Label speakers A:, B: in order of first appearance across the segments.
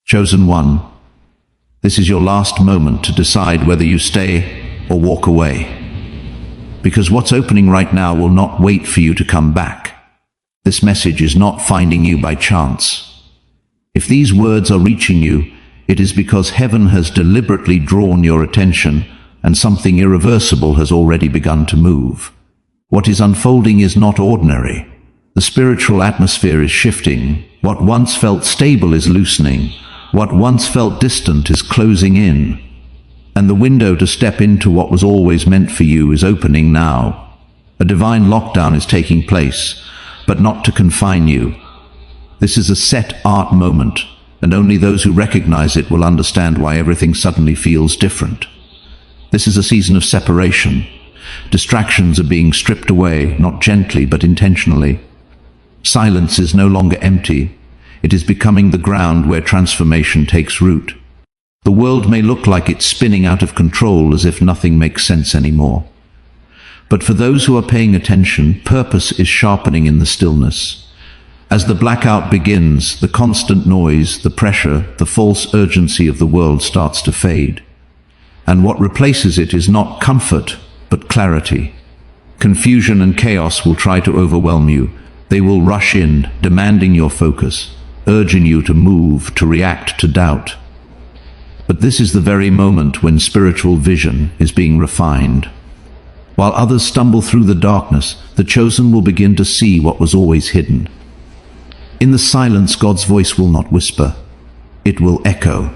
A: Chosen one, this is your last moment to decide whether you stay or walk away. Because what's opening right now will not wait for you to come back. This message is not finding you by chance. If these words are reaching you, it is because heaven has deliberately drawn your attention and something irreversible has already begun to move. What is unfolding is not ordinary. The spiritual atmosphere is shifting. What once felt stable is loosening. What once felt distant is closing in. And the window to step into what was always meant for you is opening now. A divine lockdown is taking place, but not to confine you. This is a set art moment, and only those who recognize it will understand why everything suddenly feels different. This is a season of separation. Distractions are being stripped away, not gently but intentionally. Silence is no longer empty. It is becoming the ground where transformation takes root. The world may look like it's spinning out of control, as if nothing makes sense anymore. But for those who are paying attention, purpose is sharpening in the stillness. As the blackout begins, the constant noise, the pressure, the false urgency of the world starts to fade. And what replaces it is not comfort, but clarity. Confusion and chaos will try to overwhelm you. They will rush in, demanding your focus, urging you to move, to react, to doubt. But this is the very moment when spiritual vision is being refined. While others stumble through the darkness, the chosen will begin to see what was always hidden. In the silence, God's voice will not whisper. It will echo.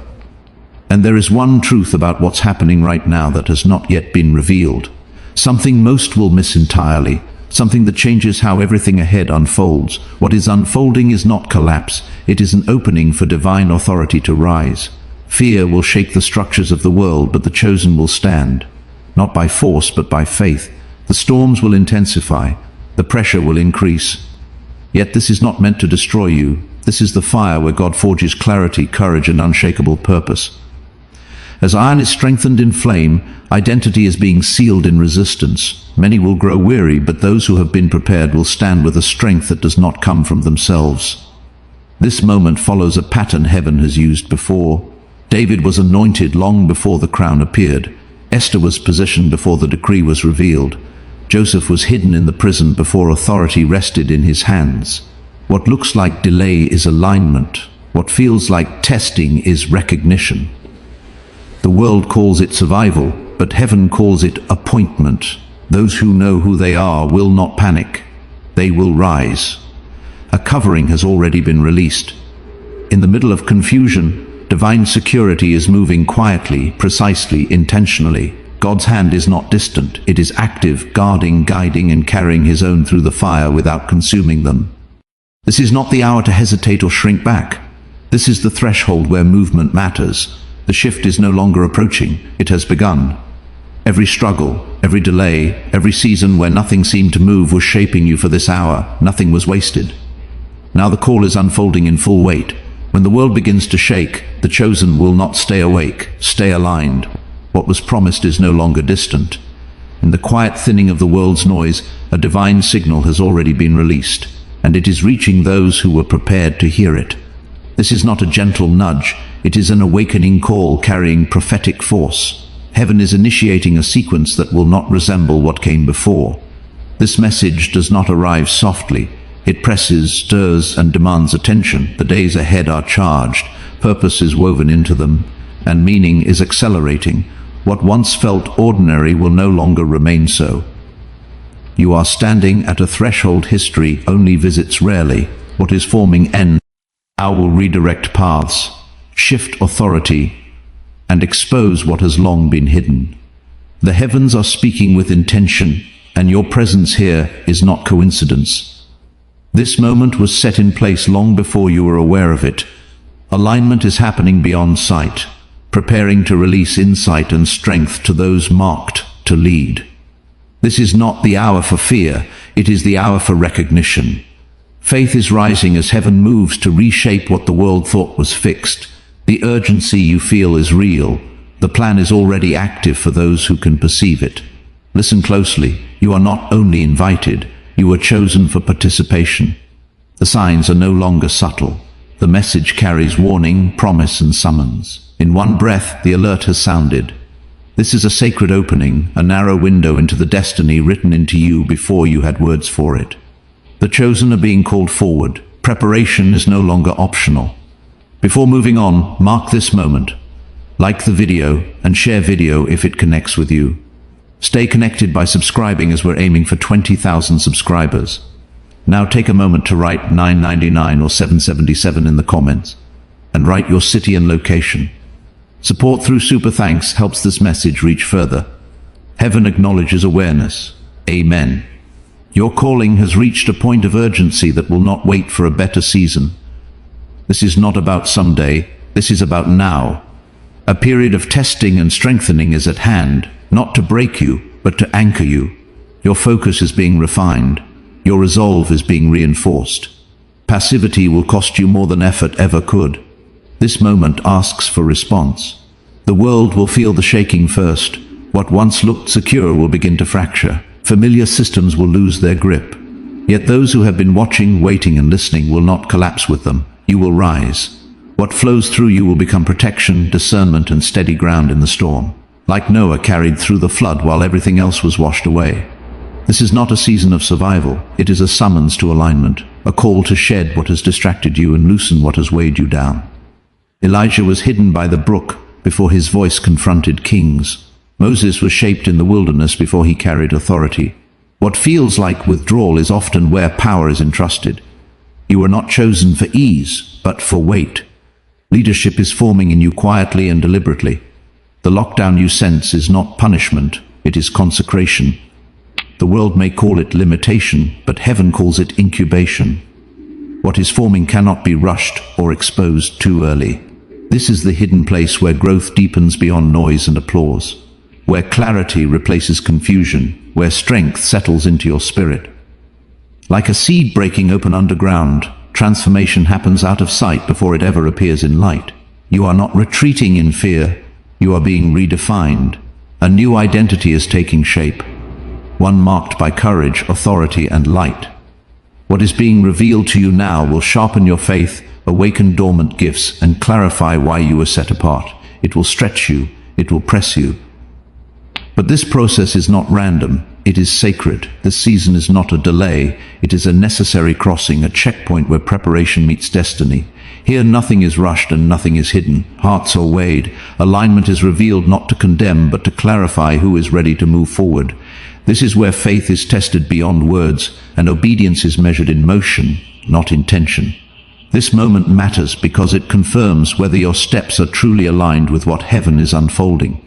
A: And there is one truth about what's happening right now that has not yet been revealed. Something most will miss entirely. Something that changes how everything ahead unfolds. What is unfolding is not collapse. It is an opening for divine authority to rise. Fear will shake the structures of the world, but the chosen will stand. Not by force, but by faith. The storms will intensify. The pressure will increase. Yet this is not meant to destroy you. This is the fire where God forges clarity, courage, and unshakable purpose. As iron is strengthened in flame, identity is being sealed in resistance. Many will grow weary, but those who have been prepared will stand with a strength that does not come from themselves. This moment follows a pattern heaven has used before. David was anointed long before the crown appeared. Esther was positioned before the decree was revealed. Joseph was hidden in the prison before authority rested in his hands. What looks like delay is alignment. What feels like testing is recognition. The world calls it survival, but heaven calls it appointment. Those who know who they are will not panic. They will rise. A covering has already been released. In the middle of confusion, divine security is moving quietly, precisely, intentionally. God's hand is not distant. It is active, guarding, guiding, and carrying his own through the fire without consuming them. This is not the hour to hesitate or shrink back. This is the threshold where movement matters. The shift is no longer approaching. It has begun. Every struggle, every delay, every season where nothing seemed to move was shaping you for this hour. Nothing was wasted. Now the call is unfolding in full weight. When the world begins to shake, the chosen will not stay awake, stay aligned. What was promised is no longer distant. In the quiet thinning of the world's noise, a divine signal has already been released, and it is reaching those who were prepared to hear it. This is not a gentle nudge. It is an awakening call carrying prophetic force. Heaven is initiating a sequence that will not resemble what came before. This message does not arrive softly. It presses, stirs, and demands attention. The days ahead are charged. Purpose is woven into them, and meaning is accelerating. What once felt ordinary will no longer remain so. You are standing at a threshold history only visits rarely. What is forming ends. Now will redirect paths, shift authority, and expose what has long been hidden. The heavens are speaking with intention, and your presence here is not coincidence. This moment was set in place long before you were aware of it. Alignment is happening beyond sight, preparing to release insight and strength to those marked to lead. This is not the hour for fear, it is the hour for recognition. Faith is rising as heaven moves to reshape what the world thought was fixed. The urgency you feel is real. The plan is already active for those who can perceive it. Listen closely. You are not only invited, you are chosen for participation. The signs are no longer subtle. The message carries warning, promise, and summons. In one breath, the alert has sounded. This is a sacred opening, a narrow window into the destiny written into you before you had words for it. The chosen are being called forward. Preparation is no longer optional. Before moving on, mark this moment. Like the video and share video if it connects with you. Stay connected by subscribing as we're aiming for 20,000 subscribers. Now take a moment to write $9.99 or $7.77 in the comments, and write your city and location. Support through super thanks helps this message reach further. Heaven acknowledges awareness. Amen. Your calling has reached a point of urgency that will not wait for a better season. This is not about someday, this is about now. A period of testing and strengthening is at hand, not to break you, but to anchor you. Your focus is being refined. Your resolve is being reinforced. Passivity will cost you more than effort ever could. This moment asks for response. The world will feel the shaking first. What once looked secure will begin to fracture. Familiar systems will lose their grip. Yet those who have been watching, waiting, and listening will not collapse with them. You will rise. What flows through you will become protection, discernment, and steady ground in the storm. Like Noah carried through the flood while everything else was washed away. This is not a season of survival. It is a summons to alignment, a call to shed what has distracted you and loosen what has weighed you down. Elijah was hidden by the brook before his voice confronted kings. Moses was shaped in the wilderness before he carried authority. What feels like withdrawal is often where power is entrusted. You are not chosen for ease, but for weight. Leadership is forming in you quietly and deliberately. The lockdown you sense is not punishment, it is consecration. The world may call it limitation, but heaven calls it incubation. What is forming cannot be rushed or exposed too early. This is the hidden place where growth deepens beyond noise and applause, where clarity replaces confusion, where strength settles into your spirit. Like a seed breaking open underground, transformation happens out of sight before it ever appears in light. You are not retreating in fear, you are being redefined. A new identity is taking shape, one marked by courage, authority, and light. What is being revealed to you now will sharpen your faith, awaken dormant gifts, and clarify why you were set apart. It will stretch you, it will press you. But this process is not random, it is sacred. This season is not a delay, it is a necessary crossing, a checkpoint where preparation meets destiny. Here nothing is rushed and nothing is hidden. Hearts are weighed. Alignment is revealed not to condemn, but to clarify who is ready to move forward. This is where faith is tested beyond words, and obedience is measured in motion, not intention. This moment matters because it confirms whether your steps are truly aligned with what heaven is unfolding.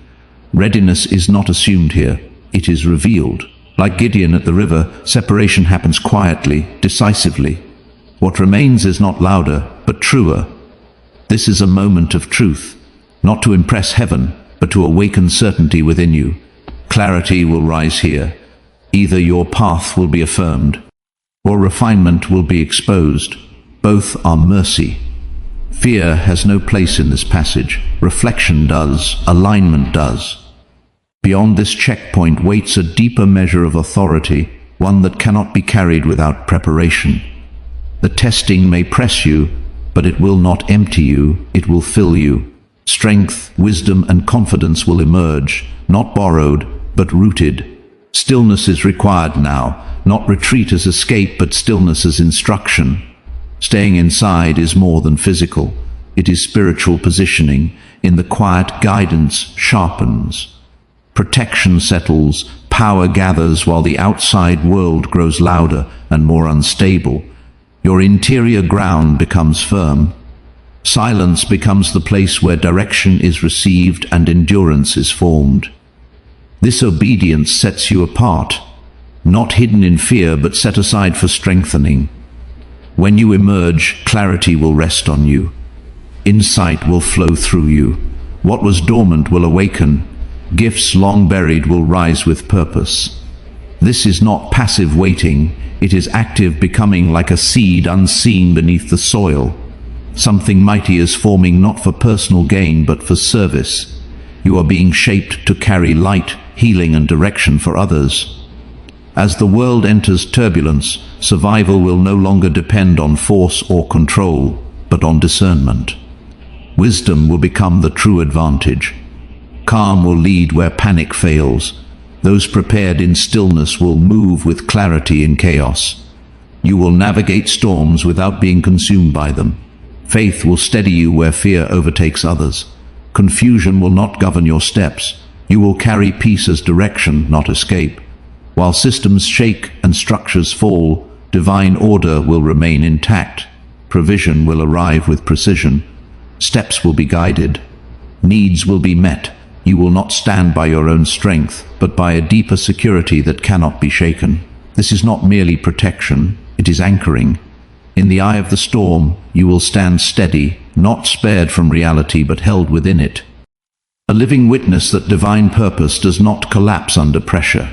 A: Readiness is not assumed here, it is revealed. Like Gideon at the river, separation happens quietly, decisively. What remains is not louder, but truer. This is a moment of truth, not to impress heaven, but to awaken certainty within you. Clarity will rise here. Either your path will be affirmed, or refinement will be exposed. Both are mercy. Fear has no place in this passage. Reflection does, alignment does. Beyond this checkpoint waits a deeper measure of authority, one that cannot be carried without preparation. The testing may press you, but it will not empty you, it will fill you. Strength, wisdom, and confidence will emerge, not borrowed, but rooted. Stillness is required now, not retreat as escape, but stillness as instruction. Staying inside is more than physical. It is spiritual positioning. In the quiet, guidance sharpens. Protection settles, power gathers while the outside world grows louder and more unstable. Your interior ground becomes firm. Silence becomes the place where direction is received and endurance is formed. This obedience sets you apart, not hidden in fear, but set aside for strengthening. When you emerge, clarity will rest on you. Insight will flow through you. What was dormant will awaken. Gifts long buried will rise with purpose. This is not passive waiting, it is active becoming, like a seed unseen beneath the soil. Something mighty is forming, not for personal gain, but for service. You are being shaped to carry light, healing, and direction for others. As the world enters turbulence, survival will no longer depend on force or control. but on discernment. Wisdom will become the true advantage. Calm will lead where panic fails. Those prepared in stillness will move with clarity in chaos. You will navigate storms without being consumed by them. Faith will steady you where fear overtakes others. Confusion will not govern your steps. You will carry peace as direction, not escape. While systems shake and structures fall, divine order will remain intact. Provision will arrive with precision. Steps will be guided. Needs will be met. You will not stand by your own strength, but by a deeper security that cannot be shaken. This is not merely protection, it is anchoring. In the eye of the storm, you will stand steady, not spared from reality but held within it. A living witness that divine purpose does not collapse under pressure.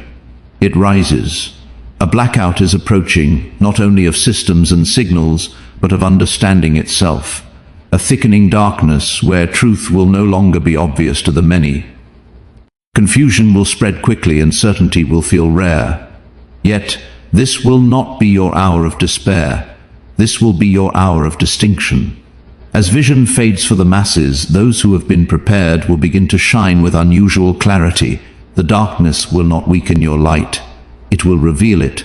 A: It rises. A blackout is approaching, not only of systems and signals, but of understanding itself. A thickening darkness where truth will no longer be obvious to the many. Confusion will spread quickly and certainty will feel rare. Yet, this will not be your hour of despair. This will be your hour of distinction. As vision fades for the masses, those who have been prepared will begin to shine with unusual clarity. The darkness will not weaken your light. It will reveal it.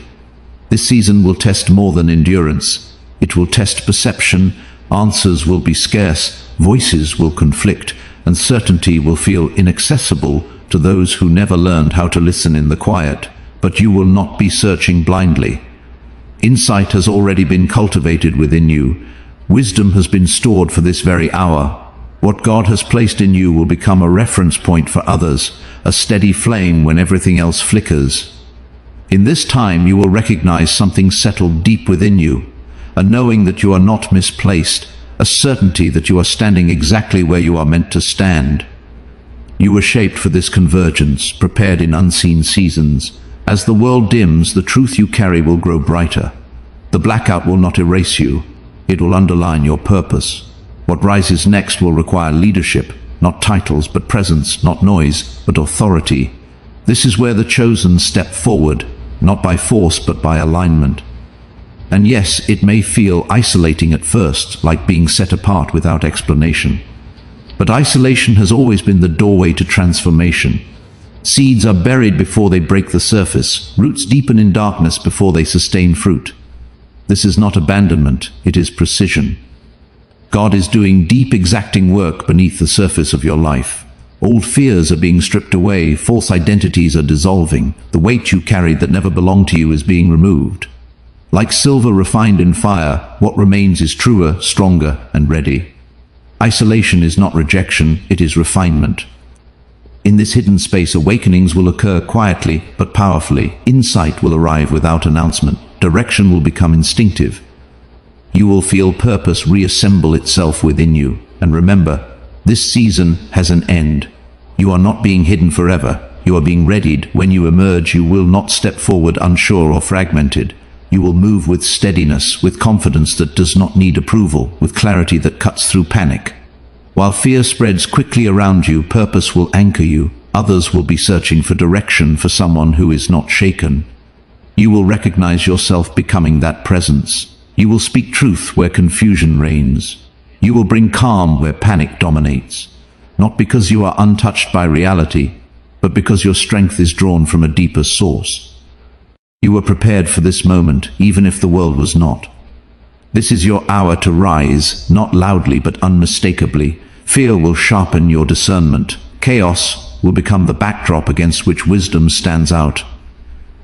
A: This season will test more than endurance. It will test perception. Answers will be scarce, voices will conflict, and certainty will feel inaccessible to those who never learned how to listen in the quiet. But you will not be searching blindly. Insight has already been cultivated within you. Wisdom has been stored for this very hour. What God has placed in you will become a reference point for others, a steady flame when everything else flickers. In this time you will recognize something settled deep within you. A knowing that you are not misplaced, a certainty that you are standing exactly where you are meant to stand. You were shaped for this convergence, prepared in unseen seasons. As the world dims, the truth you carry will grow brighter. The blackout will not erase you. It will underline your purpose. What rises next will require leadership, not titles, but presence, not noise, but authority. This is where the chosen step forward, not by force, but by alignment. And yes, it may feel isolating at first, like being set apart without explanation. But isolation has always been the doorway to transformation. Seeds are buried before they break the surface. Roots deepen in darkness before they sustain fruit. This is not abandonment, it is precision. God is doing deep, exacting work beneath the surface of your life. Old fears are being stripped away, false identities are dissolving. The weight you carried that never belonged to you is being removed. Like silver refined in fire, what remains is truer, stronger, and ready. Isolation is not rejection, it is refinement. In this hidden space, awakenings will occur quietly but powerfully. Insight will arrive without announcement. Direction will become instinctive. You will feel purpose reassemble itself within you. And remember, this season has an end. You are not being hidden forever. You are being readied. When you emerge, you will not step forward unsure or fragmented. You will move with steadiness, with confidence that does not need approval, with clarity that cuts through panic. While fear spreads quickly around you, purpose will anchor you. Others will be searching for direction for someone who is not shaken. You will recognize yourself becoming that presence. You will speak truth where confusion reigns. You will bring calm where panic dominates. Not because you are untouched by reality, but because your strength is drawn from a deeper source. You were prepared for this moment, even if the world was not. This is your hour to rise, not loudly but unmistakably. Fear will sharpen your discernment. Chaos will become the backdrop against which wisdom stands out.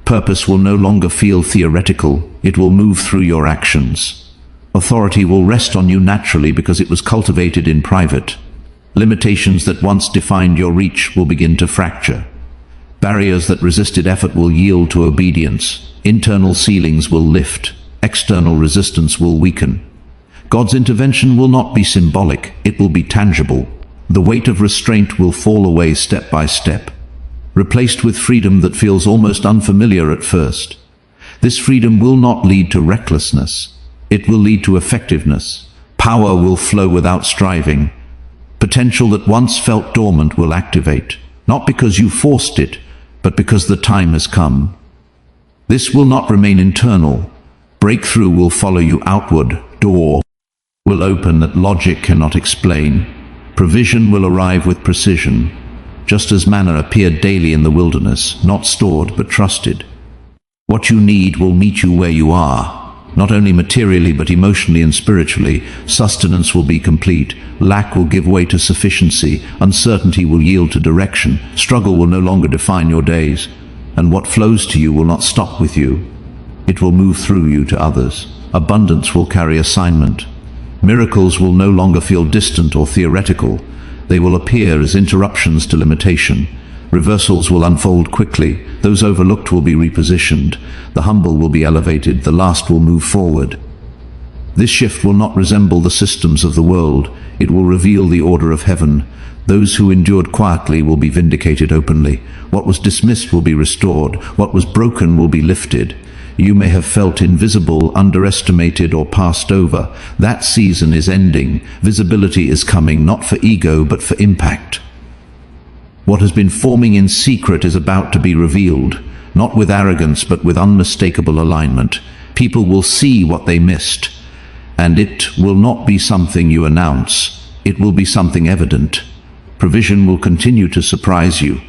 A: Purpose will no longer feel theoretical, it will move through your actions. Authority will rest on you naturally because it was cultivated in private. Limitations that once defined your reach will begin to fracture. Barriers that resisted effort will yield to obedience. Internal ceilings will lift. External resistance will weaken. God's intervention will not be symbolic, it will be tangible. The weight of restraint will fall away step by step, replaced with freedom that feels almost unfamiliar at first. This freedom will not lead to recklessness. It will lead to effectiveness. Power will flow without striving. Potential that once felt dormant will activate, not because you forced it, but because the time has come. This will not remain internal. Breakthrough will follow you outward. Door will open that logic cannot explain. Provision will arrive with precision, just as manna appeared daily in the wilderness, not stored but trusted. What you need will meet you where you are, not only materially but emotionally and spiritually. Sustenance will be complete, lack will give way to sufficiency, uncertainty will yield to direction, struggle will no longer define your days, and what flows to you will not stop with you. It will move through you to others. Abundance will carry assignment. Miracles will no longer feel distant or theoretical. They will appear as interruptions to limitation. Reversals will unfold quickly. Those overlooked will be repositioned. The humble will be elevated. The last will move forward. This shift will not resemble the systems of the world. It will reveal the order of heaven. Those who endured quietly will be vindicated openly. What was dismissed will be restored. What was broken will be lifted. You may have felt invisible, underestimated, or passed over. That season is ending. Visibility is coming, not for ego, but for impact. What has been forming in secret is about to be revealed, not with arrogance, but with unmistakable alignment. People will see what they missed, and it will not be something you announce. It will be something evident. Provision will continue to surprise you.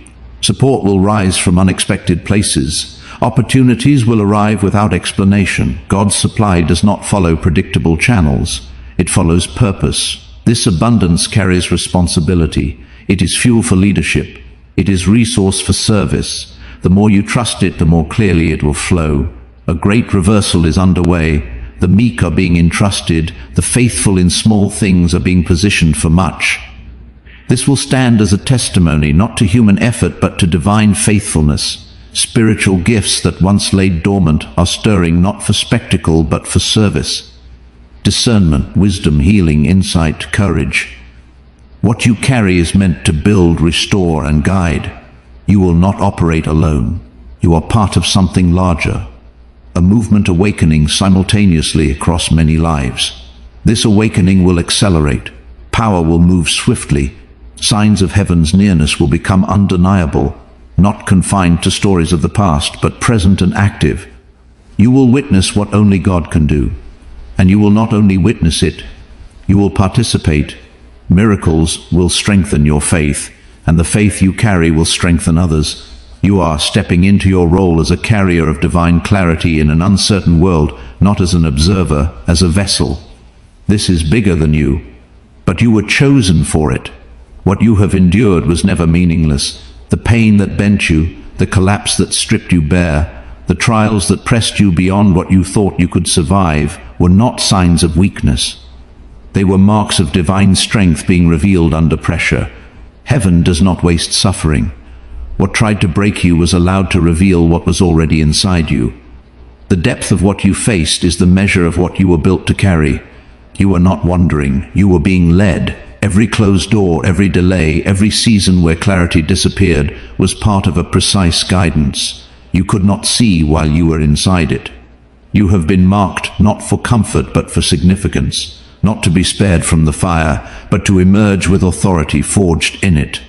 A: Support will rise from unexpected places. Opportunities will arrive without explanation. God's supply does not follow predictable channels. It follows purpose. This abundance carries responsibility. It is fuel for leadership. It is resource for service. The more you trust it, the more clearly it will flow. A great reversal is underway. The meek are being entrusted. The faithful in small things are being positioned for much. This will stand as a testimony, not to human effort, but to divine faithfulness. Spiritual gifts that once lay dormant are stirring, not for spectacle, but for service. Discernment, wisdom, healing, insight, courage. What you carry is meant to build, restore, and guide. You will not operate alone. You are part of something larger, a movement awakening simultaneously across many lives. This awakening will accelerate. Power will move swiftly. Signs of heaven's nearness will become undeniable, not confined to stories of the past, but present and active. You will witness what only God can do. And you will not only witness it, you will participate. Miracles will strengthen your faith, and the faith you carry will strengthen others. You are stepping into your role as a carrier of divine clarity in an uncertain world, not as an observer, as a vessel. This is bigger than you, but you were chosen for it. What you have endured was never meaningless. The pain that bent you, the collapse that stripped you bare, the trials that pressed you beyond what you thought you could survive, were not signs of weakness. They were marks of divine strength being revealed under pressure. Heaven does not waste suffering. What tried to break you was allowed to reveal what was already inside you. The depth of what you faced is the measure of what you were built to carry. You were not wandering, you were being led. Every closed door, every delay, every season where clarity disappeared was part of a precise guidance. You could not see while you were inside it. You have been marked not for comfort but for significance, not to be spared from the fire, but to emerge with authority forged in it.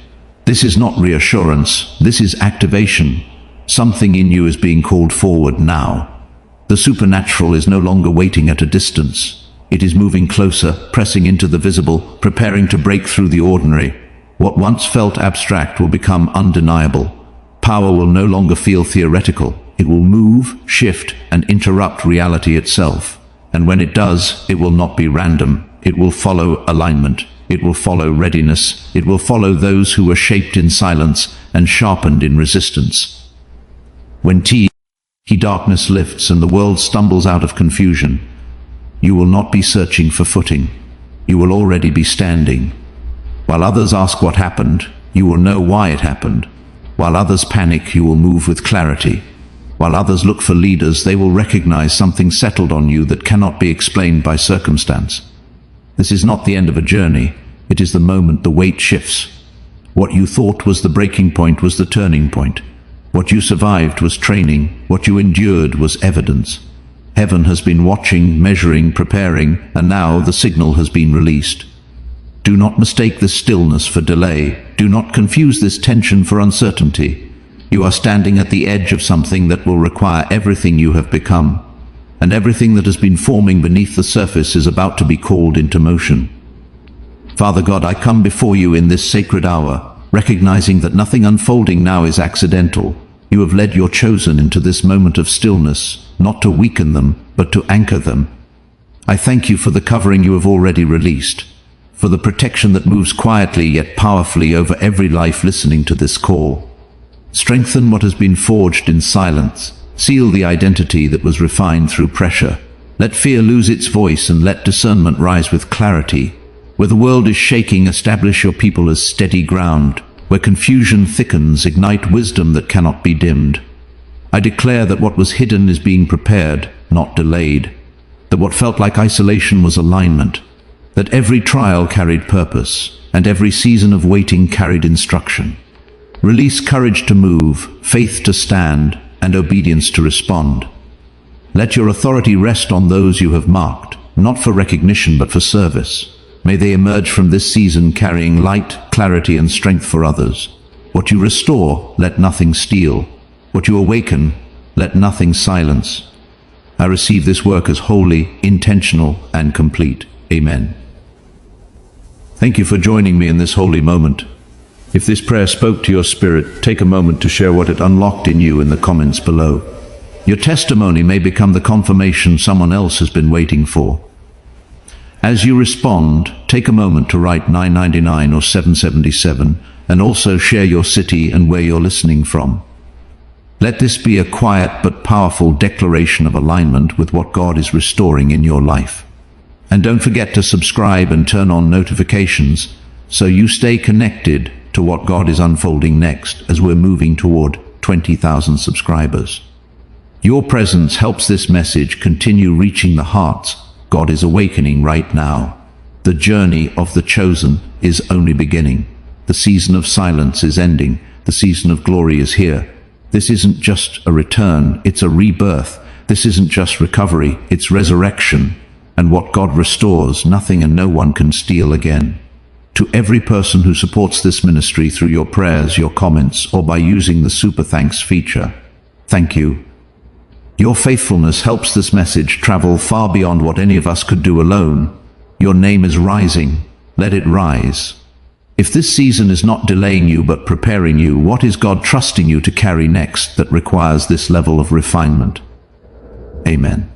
A: This is not reassurance, this is activation. Something in you is being called forward now. The supernatural is no longer waiting at a distance. It is moving closer, pressing into the visible, preparing to break through the ordinary. What once felt abstract will become undeniable. Power will no longer feel theoretical. It will move, shift, and interrupt reality itself. And when it does, it will not be random. It will follow alignment. It will follow readiness. It will follow those who were shaped in silence and sharpened in resistance. When darkness lifts and the world stumbles out of confusion, you will not be searching for footing. You will already be standing. While others ask what happened, you will know why it happened. While others panic, you will move with clarity. While others look for leaders, they will recognize something settled on you that cannot be explained by circumstance. This is not the end of a journey. It is the moment the weight shifts. What you thought was the breaking point was the turning point. What you survived was training. What you endured was evidence. Heaven has been watching, measuring, preparing, and now the signal has been released. Do not mistake this stillness for delay. Do not confuse this tension for uncertainty. You are standing at the edge of something that will require everything you have become. and everything that has been forming beneath the surface is about to be called into motion. Father God, I come before you in this sacred hour, recognizing that nothing unfolding now is accidental. You have led your chosen into this moment of stillness, not to weaken them, but to anchor them. I thank you for the covering you have already released, for the protection that moves quietly yet powerfully over every life listening to this call. Strengthen what has been forged in silence. Seal the identity that was refined through pressure. Let fear lose its voice and let discernment rise with clarity. Where the world is shaking, establish your people as steady ground. Where confusion thickens, ignite wisdom that cannot be dimmed. I declare that what was hidden is being prepared, not delayed. That what felt like isolation was alignment. That every trial carried purpose, and every season of waiting carried instruction. Release courage to move, faith to stand, and obedience to respond. Let your authority rest on those you have marked, not for recognition but for service. May they emerge from this season carrying light, clarity, and strength for others. What you restore, let nothing steal. What you awaken, let nothing silence. I receive this work as holy, intentional, and complete. Amen. Thank you for joining me in this holy moment. If this prayer spoke to your spirit, take a moment to share what it unlocked in you in the comments below. Your testimony may become the confirmation someone else has been waiting for. As you respond, take a moment to write 999 or 777 and also share your city and where you're listening from. Let this be a quiet but powerful declaration of alignment with what God is restoring in your life. And don't forget to subscribe and turn on notifications so you stay connected to what God is unfolding next as we're moving toward 20,000 subscribers. Your presence helps this message continue reaching the hearts God is awakening right now. The journey of the chosen is only beginning. The season of silence is ending. The season of glory is here. This isn't just a return, it's a rebirth. This isn't just recovery, it's resurrection. And what God restores, nothing and no one can steal again. To every person who supports this ministry through your prayers, your comments, or by using the Super Thanks feature, thank you. Your faithfulness helps this message travel far beyond what any of us could do alone. Your name is rising. Let it rise. If this season is not delaying you but preparing you, what is God trusting you to carry next that requires this level of refinement? Amen.